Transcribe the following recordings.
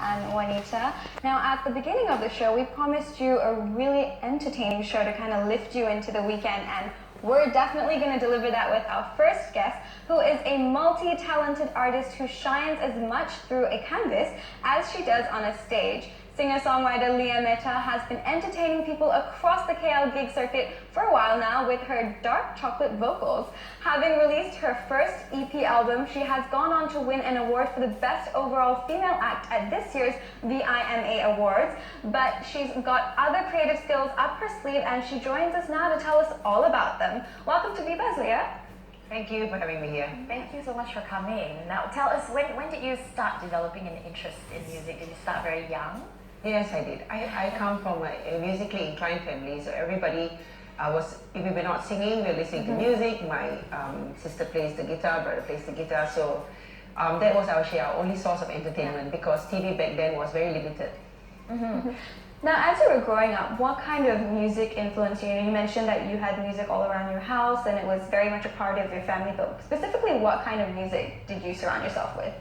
and Juanita. Now, at the beginning of the show, we promised you a really entertaining show to kind of lift you into the weekend, and we're definitely going to deliver that with our first guest, who is a multi-talented artist who shines as much through a canvas as she does on a stage. Singer-songwriter Lyia has been entertaining people across the KL gig circuit for a while now with her dark chocolate vocals. Having released her first EP album, she has gone on to win an award for the Best Overall Female Act at this year's VIMA Awards. But she's got other creative skills up her sleeve, and she joins us now to tell us all about them. Welcome to VBuzz, Lyia. Thank you for having me here. Thank you so much for coming. Now tell us, when did you start developing an interest in music? Did you start very young? Yes, I did. I come from a musically inclined family, so everybody if we were not singing, we were listening to music. My sister plays the guitar, brother plays the guitar, so that was our only source of entertainment, because TV back then was very limited. Now, as you were growing up, what kind of music influenced you? You mentioned that you had music all around your house and it was very much a part of your family, but specifically what kind of music did you surround yourself with?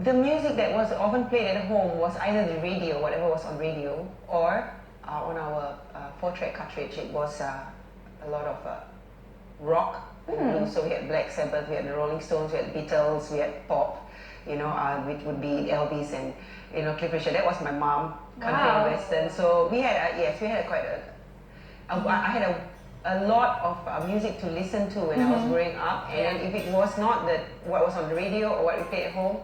The music that was often played at home was either the radio, whatever was on radio, or on our 4-track cartridge, it was a lot of rock. So we had Black Sabbath, we had the Rolling Stones, we had Beatles, we had pop, which would be Elvis and Cliff Richard. That was my mom, country and western. So we had I had a lot of music to listen to when I was growing up, and if it was not what was on the radio or what we played at home,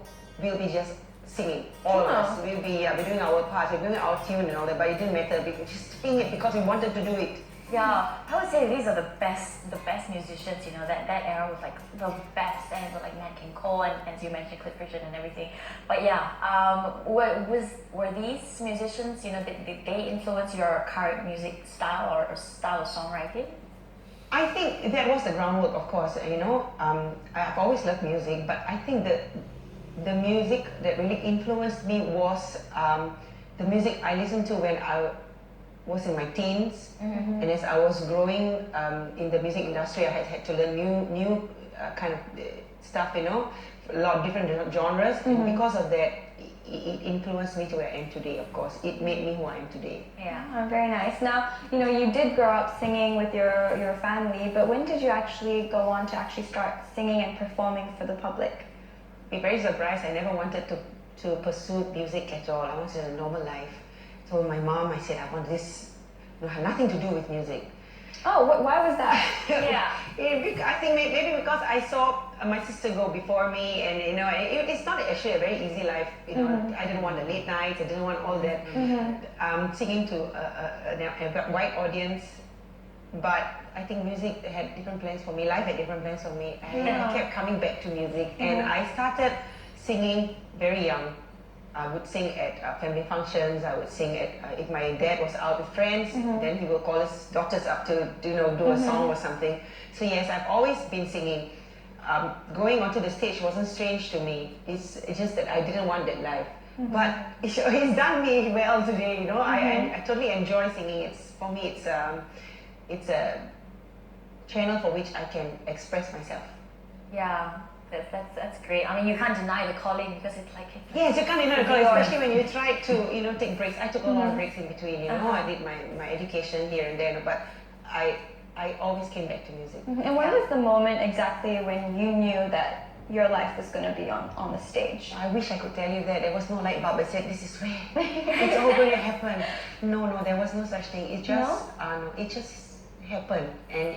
we'll be just singing, all of us. We'll be doing our part, we're doing our tune and all that, but it didn't matter. We could just sing it because we wanted to do it. Yeah, I would say these are the best musicians, that era was like the best, and like Nat King Cole and, as you mentioned, Cliff Richard and everything. But yeah, were these musicians, did they influence your current music style or style of songwriting? I think that was the groundwork, of course. I've always loved music, but I think that the music that really influenced me was the music I listened to when I was in my teens, and as I was growing in the music industry, I had to learn new kind of stuff, a lot of different genres, and because of that, it influenced me to where I am today. Of course, it made me who I am today. Yeah, very nice. Now, you did grow up singing with your family, but when did you actually go on to actually start singing and performing for the public? Be very surprised. I never wanted to pursue music at all. I wanted a normal life. So my mom, I said, I want this. It had nothing to do with music. Oh, why was that? Yeah. I think maybe because I saw my sister go before me, and it's not actually a very easy life. I didn't want the late nights. I didn't want all that singing to a wide audience. But I think music had different plans for me. Life had different plans for me. I kept coming back to music, and I started singing very young. I would sing at family functions. I would sing if my dad was out with friends, then he would call his daughters up to do a song or something. So yes, I've always been singing. Going onto the stage wasn't strange to me. It's just that I didn't want that life. But it's done me well today. I totally enjoy singing. For me, it's a channel for which I can express myself. Yeah. That's great. I mean, you can't deny the calling, because it's like... Yes, you can't deny the calling, especially when you try to, take breaks. I took a lot of breaks in between, I did my education here and there, but I always came back to music. And when was the moment exactly when you knew that your life was going to be on the stage? I wish I could tell you that. There was no light bulb that said, this is where it's all going to happen. No, there was no such thing. It just, it just happened, and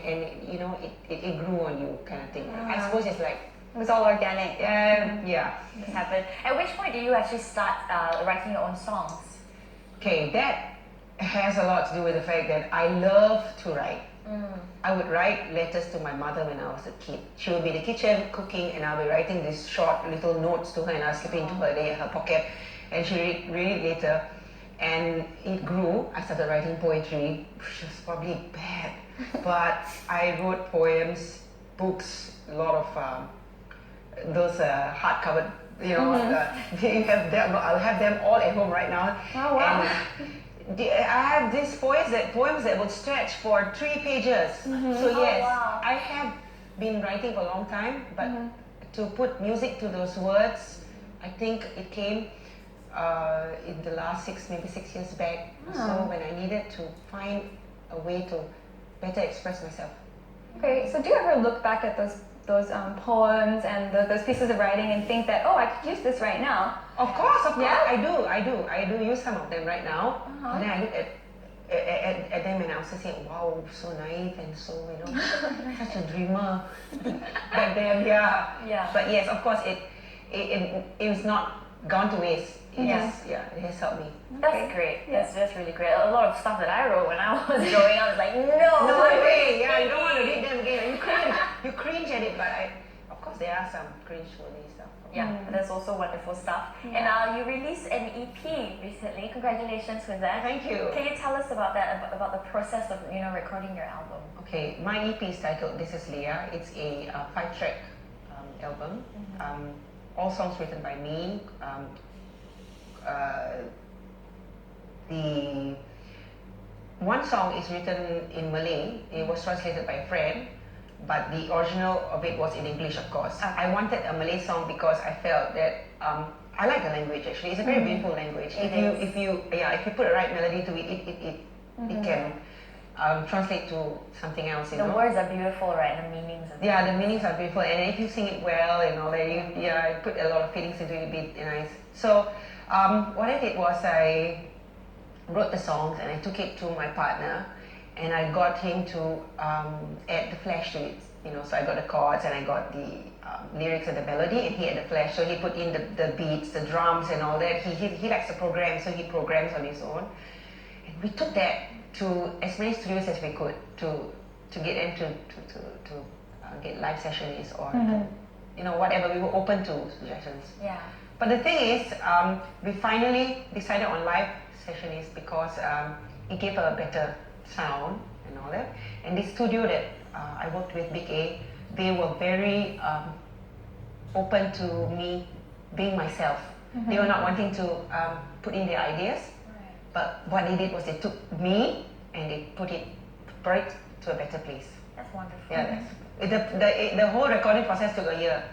it grew on you, kind of thing. I suppose it's like, it was all organic. Yeah. This happened. At which point did you actually start writing your own songs? Okay, that has a lot to do with the fact that I love to write. I would write letters to my mother when I was a kid. She would be in the kitchen cooking, and I'll be writing these short little notes to her, and I'll slip it into her pocket, and she'll read it later. And it grew. I started writing poetry, which was probably bad, but I wrote poems, books, a lot of those hardcover, I'll have them all at home right now. Oh wow! And I have these poems that would stretch for 3 pages. So yes, I have been writing for a long time, but to put music to those words, I think it came in the last maybe 6 years back. So when I needed to find a way to better express myself. Okay, so do you ever look back at those poems and those pieces of writing and think that, oh, I could use this right now? Of course, Yeah? I do use some of them right now. And then I look at them and I also say, wow, so naive and so, such a dreamer back then, Yeah. But yes, of course, it was not gone to waste. It has helped me. That's great. That's really great. A lot of stuff that I wrote when I was growing up, I was like, no way. Yeah, you don't want to read them again. You cringe at it, but of course there are some cringe-worthy stuff. Yeah, that's also wonderful stuff. And you released an EP recently. Congratulations with that. Thank you. Can you tell us about that, about the process of recording your album? Okay, my EP is titled This Is Lyia. It's a 5-track album. All songs written by me. The one song is written in Malay. It was translated by a friend, but the original of it was in English, of course. I wanted a Malay song because I felt that I like the language. Actually, it's a very beautiful language. If you put the right melody to it, it can translate to something else. The words are beautiful, right? The meanings. The meanings are beautiful, and if you sing it well and all that, you put a lot of feelings into it. It'd be nice. So what I did was I wrote the songs and I took it to my partner, and I got him to add the flash to it. So I got the chords and I got the lyrics and the melody, and he had the flash. So he put in the beats, the drums, and all that. He likes to program, so he programs on his own. And we took that to as many studios as we could to get them to get live sessions or whatever. We were open to suggestions. Yeah. But the thing is, we finally decided on live sessions because it gave a better sound and all that. And the studio that I worked with, Big A, they were very open to me being myself. They were not wanting to put in their ideas, but what they did was they took me and they brought it to a better place. That's wonderful. Yeah, the whole recording process took a year.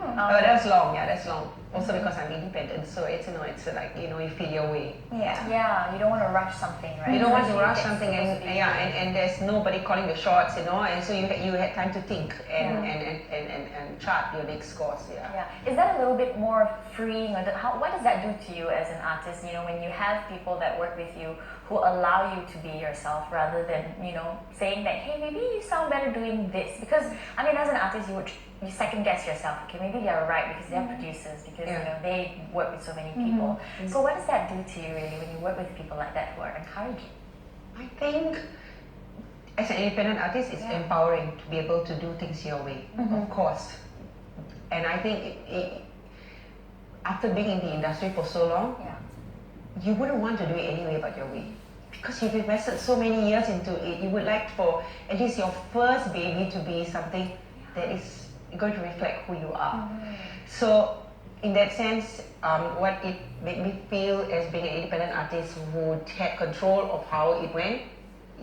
That's long. Yeah, that's long. Also because I'm independent, so it's like you feel your way. Yeah, you don't want to rush something, right? You don't want to rush something, and there's nobody calling the shots, and so you had time to think and chart your next course. Yeah. Is that a little bit more freeing, or what does that do to you as an artist? When you have people that work with you who allow you to be yourself rather than saying that, hey, maybe you sound better doing this, because as an artist you second guess yourself. Okay, maybe they're right because they're producers, because they work with so many people. So what does that do to you really when you work with people like that who are encouraging? I think as an independent artist, it's empowering to be able to do things your way, of course. And I think after being in the industry for so long, you wouldn't want to do it anyway but your way. Because you've invested so many years into it, you would like for at least your first baby to be something that is going to reflect who you are. So in that sense, what it made me feel as being an independent artist who had control of how it went,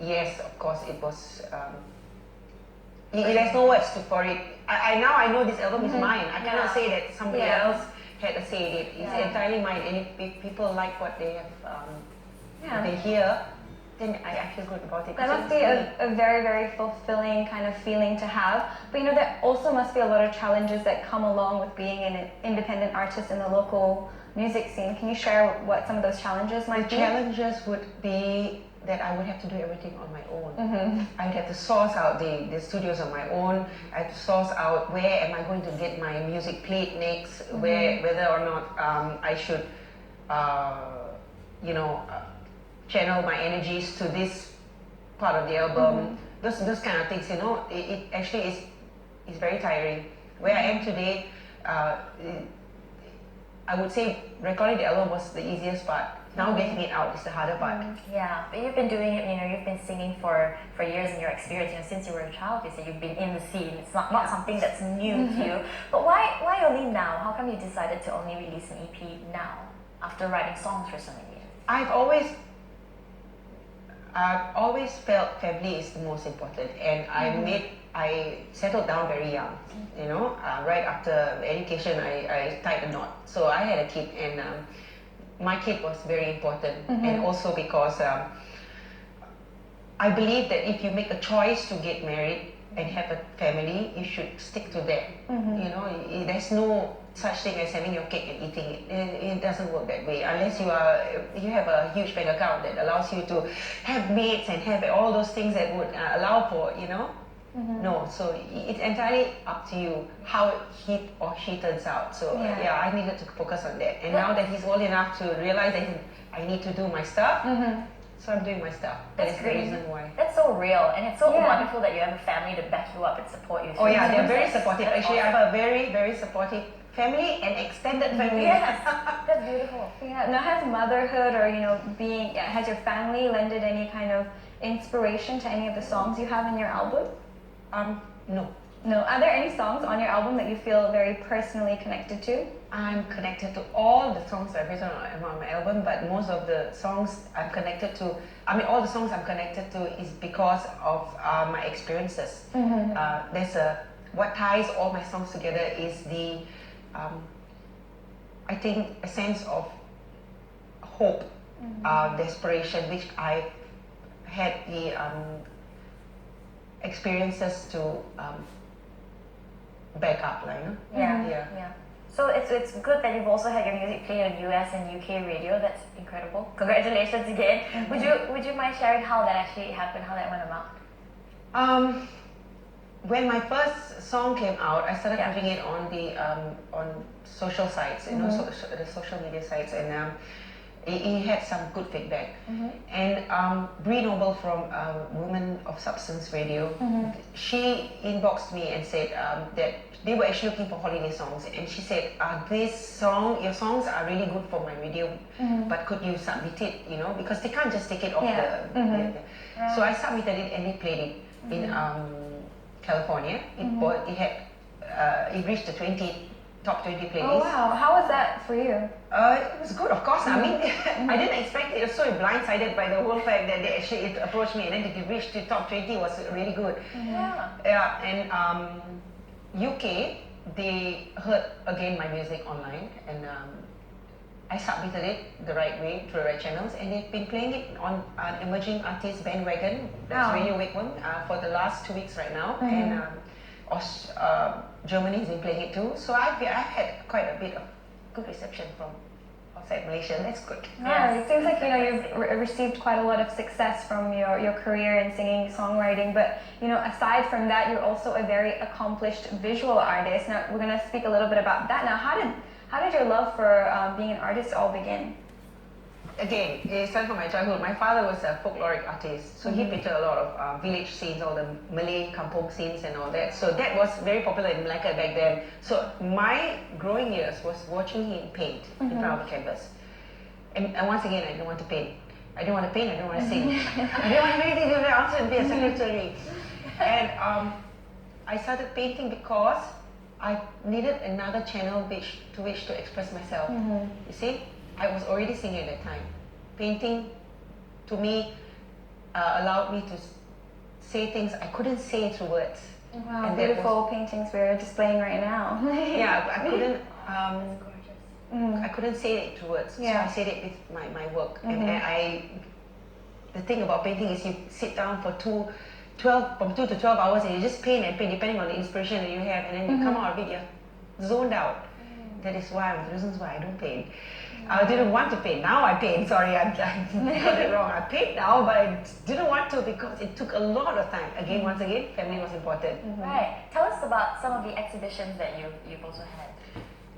yes, of course, it was. There's no words for it. Now I know this album is mine. I cannot say that somebody else had a say in it. It's entirely mine. And if people like what they have, they hear, then I feel good about it. That must be a very, very fulfilling kind of feeling to have. But there also must be a lot of challenges that come along with being an independent artist in the local music scene. Can you share what some of those challenges might be? The challenges would be that I would have to do everything on my own. I would have to source out the studios on my own. I have to source out where am I going to get my music played next, whether or not I should, channel my energies to this part of the album. Those kind of things, it actually is very tiring. Where I am today, I would say recording the album was the easiest part. Now getting it out is the harder part. Yeah, but you've been doing it, you've been singing for years in your experience, since you were a child, you said you've been in the scene. It's not something that's new to you. But why only now? How come you decided to only release an EP now, after writing songs for so many years? I've always felt family is the most important, and I settled down very young. Right after education, I tied a knot. So I had a kid, and my kid was very important, and also because I believe that if you make a choice to get married and have a family, you should stick to that. You know, there's no such thing as having your cake and eating it. It doesn't work that way unless you have a huge bank account that allows you to have mates and have all those things that would allow for, you know. No, so it's entirely up to you how he or she turns out. So yeah, I needed to focus on that. And now that he's old enough to realize that I need to do my stuff, so I'm doing my stuff. That is the reason why. That's so real, and it's so wonderful that you have a family to back you up and support you. Oh yeah, they're very supportive. Actually, I have a very, very supportive family and extended family. Yes, that's beautiful. Yeah. Now, has motherhood or has your family lended any kind of inspiration to any of the songs you have in your album? No. No. Are there any songs on your album that you feel very personally connected to? I'm connected to all the songs I've written on my album, but most of the songs I'm connected to, all the songs I'm connected to is because of my experiences. What ties all my songs together is the, I think, a sense of hope, desperation, which I had the experiences to back up, like, you know? Yeah. So it's good that you've also had your music played on US and UK radio. That's incredible. Congratulations again. Would you mind sharing how that actually happened, how that went about? When my first song came out, I started putting it on the on social sites, you know, the social media sites, and it had some good feedback. And Bree Noble from Women of Substance Radio, she inboxed me and said that they were actually looking for holiday songs, and she said, your songs are really good for my radio, but could you submit it, you know, because they can't just take it off the So I submitted it and they played it in California. It reached the top 20 playlist. Oh wow, how was that for you? It was good, of course. I didn't expect it. I was so blindsided by the whole fact that they actually approached me, and then to reach the top 20 was really good. Yeah, and UK, they heard again my music online, and I submitted it the right way through the right channels, and they've been playing it on an emerging artist bandwagon, that's Radio Wake One, for the last 2 weeks right now, and Germany has been playing it too. So I've had quite a bit of good reception from outside Malaysia. That's good. Yeah, it seems like you've received quite a lot of success from your career in singing, songwriting. But aside from that, you're also a very accomplished visual artist. Now we're gonna speak a little bit about that. Now, how did your love for being an artist all begin? Again, it started from my childhood. My father was a folkloric artist, so he painted a lot of village scenes, all the Malay kampung scenes and all that. So that was very popular in Malacca back then. So my growing years was watching him paint in front of the canvas. And once again, I didn't want to paint. I didn't want to paint, I didn't want to sing. I didn't want to do anything to do that. I wanted to be a secretary. And I started painting because I needed another channel to which to express myself. You see? I was already singing at that time. Painting, to me, allowed me to say things I couldn't say through words. Wow, and beautiful paintings we're displaying right now. Yeah, I couldn't. I couldn't say it through words, so I said it with my work. And the thing about painting is you sit down for from 2 to 12 hours, and you just paint and paint, depending on the inspiration that you have, and then you come out of it, you're zoned out. That is one of the reasons why I don't paint. I didn't want to paint. Now I paint. Sorry, I got it wrong. I paint now, but I didn't want to because it took a lot of time. Once again, family was important. Right. Tell us about some of the exhibitions that you've also had.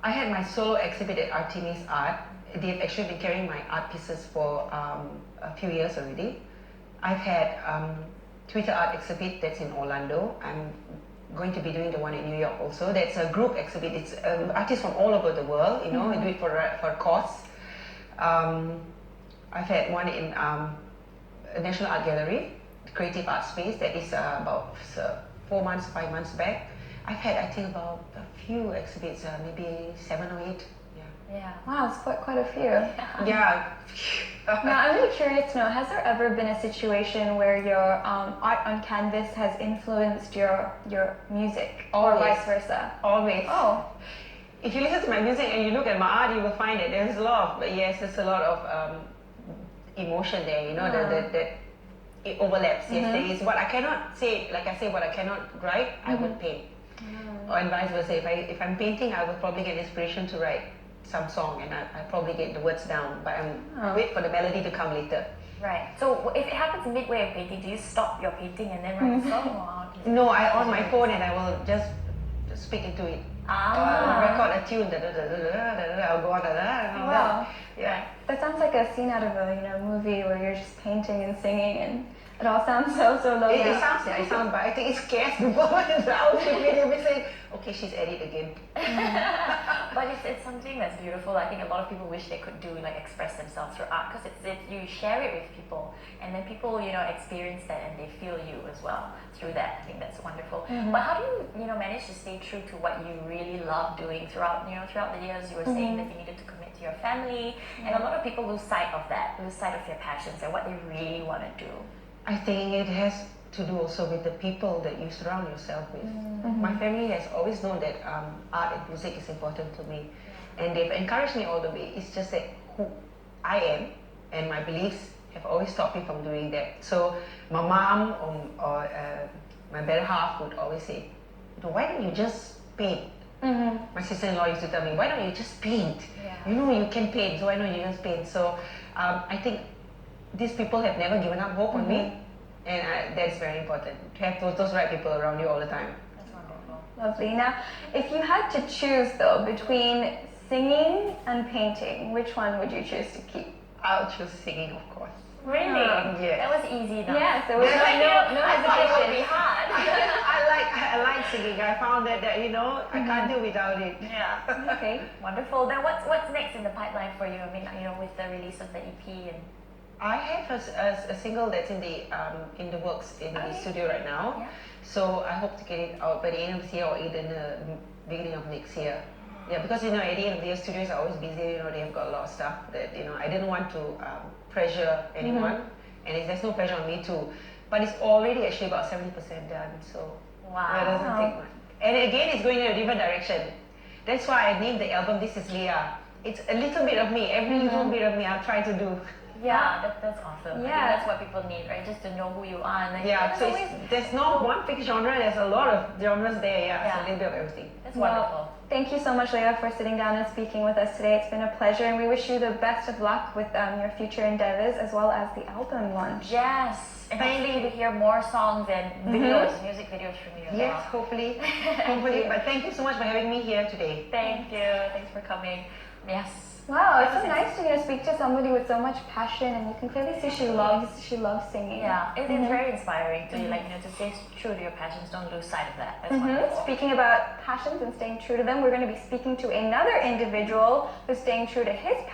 I had my solo exhibit at Artemis Art. They've actually been carrying my art pieces for a few years already. I've had Twitter art exhibit that's in Orlando. I'm going to be doing the one in New York also. That's a group exhibit. It's artists from all over the world, we do it for a cause. I've had one in National Art Gallery, the Creative Art Space, that is about 4 months, 5 months back. I've had, I think, about a few exhibits, maybe 7 or 8. Yeah. Wow, it's quite a few. Yeah. Now, I'm really curious to know, has there ever been a situation where your art on canvas has influenced your music, Always. or vice versa? Always. Oh. if you listen to my music and you look at my art, you will find that there's a lot of, yes, there's a lot of emotion there, you know, that it overlaps. Yes, there is what I cannot say, like I say, what I cannot write, I would paint. Or and vice versa. If I'm painting, I would probably get inspiration to write some song, and I probably get the words down, but I'm wait for the melody to come later. Right. So if it happens midway of painting, do you stop your painting and then write a song? Or how do you No, I on my phone and I will just speak into it. Record a tune. I'll go on. Wow. Yeah. That sounds like a scene out of a movie where you're just painting and singing, and it all sounds so lovely. It sounds, but I think it scares people when the outfit video. They say, okay, she's at it again. But it's something that's beautiful. I think a lot of people wish they could do, like, express themselves through art, because you share it with people, and then people experience that and they feel you as well through that. I think that's wonderful. But how do you manage to stay true to what you really love doing throughout the years? You were saying that you needed to commit to your family, and a lot of people lose sight of that, lose sight of their passions and what they really want to do. I think it has to do also with the people that you surround yourself with. My family has always known that art and music is important to me, and they've encouraged me all the way. It's just that who I am and my beliefs have always stopped me from doing that. So my mom or my better half would always say, why don't you just paint? My sister-in-law used to tell me, why don't you just paint? You know you can paint, so why don't you just paint? So I think these people have never given up hope on me, and that's very important, to have those right people around you all the time. That's wonderful. Lovely. Now, if you had to choose though between singing and painting, which one would you choose to keep? I'll choose singing, of course. Really? Yes. That was easy enough. Yes, there was no I thought it would be hesitation. hard. I like singing. I found that I can't do without it. Yeah. Okay. Wonderful. Then what's next in the pipeline for you? I mean, with the release of the EP and. I have a single that's in the works in the studio right now. Yeah. So I hope to get it out by the end of this year or either in the beginning of next year. Yeah, because at the end of the year, studios are always busy. They have got a lot of stuff that I didn't want to pressure anyone, and there's no pressure on me too. But it's already actually about 70% done. So that doesn't take much. And again, it's going in a different direction. That's why I named the album "This Is Lyia." It's a little bit of me. Every little bit of me, I'll try to do. Yeah, that's awesome. Yeah. I think that's what people need, right? Just to know who you are. And Yeah, so there's not one fixed genre, there's a lot of genres there, it's a little bit of everything. That's wonderful. Well, thank you so much, Lyia, for sitting down and speaking with us today. It's been a pleasure, and we wish you the best of luck with your future endeavors as well as the album launch. Yes. And hopefully we hear more songs and videos, music videos from you as Yes, well. hopefully. But thank you so much for having me here today. Thank you. Thanks for coming. Yes. Wow, it's so nice to speak to somebody with so much passion, and you can clearly see she loves singing. Yeah, it's very inspiring to to stay true to your passions. Don't lose sight of that. That's wonderful. Speaking about passions and staying true to them, we're going to be speaking to another individual who's staying true to his